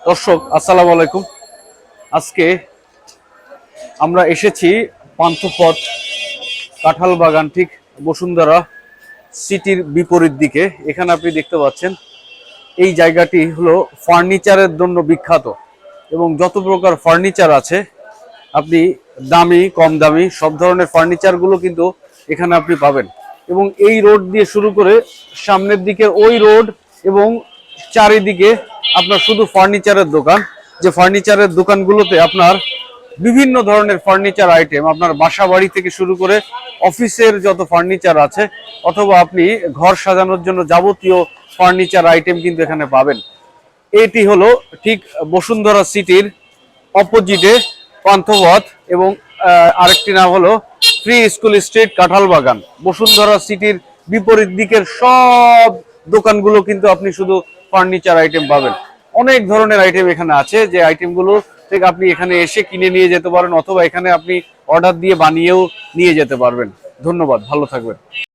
দর্শক আসসালামু আলাইকুম। আজকে আমরা এসেছি পান্থপথ কাঁঠাল বাগান, ঠিক বসুন্ধরা সিটির বিপরীত দিকে। এখানে আপনি দেখতে পাচ্ছেন এই জায়গাটি হলো ফার্নিচারের জন্য বিখ্যাত এবং যত প্রকার ফার্নিচার আছে আপনি দামি কম দামি সব ধরনের ফার্নিচারগুলো কিন্তু এখানে আপনি পাবেন। এবং এই রোড দিয়ে শুরু করে সামনের দিকে ওই রোড এবং চারিদিকে আপনার শুধু ফার্নিচারের দোকান, যে ফার্নিচারের দোকানগুলোতে আপনার বিভিন্ন ধরনের ফার্নিচার আইটেম, আপনার বাসা বাড়ি থেকে শুরু করে অফিসের যত ফার্নিচার আছে অথবা আপনি ঘর সাজানোর জন্য যাবতীয় ফার্নিচার আইটেম কিন্তু এখানে পাবেন। এটি হলো ঠিক বসুন্ধরা সিটির অপোজিটে পান্থপথ এবং আরেকটি নাম হলো ফ্রি স্কুল স্ট্রিট কাঁঠাল বাগান। বসুন্ধরা সিটির বিপরীত দিকের সব দোকানগুলো কিন্তু আপনি শুধু ফার্নিচার আইটেম পাবেন। অনেক ধরনের আইটেম এখানে আছে, যে আইটেমগুলো থেকে আপনি এখানে এসে কিনে নিয়ে যেতে পারেন অথবা এখানে আপনি অর্ডার দিয়ে বানিয়েও নিয়ে যেতে পারবেন। ধন্যবাদ, ভালো থাকবেন।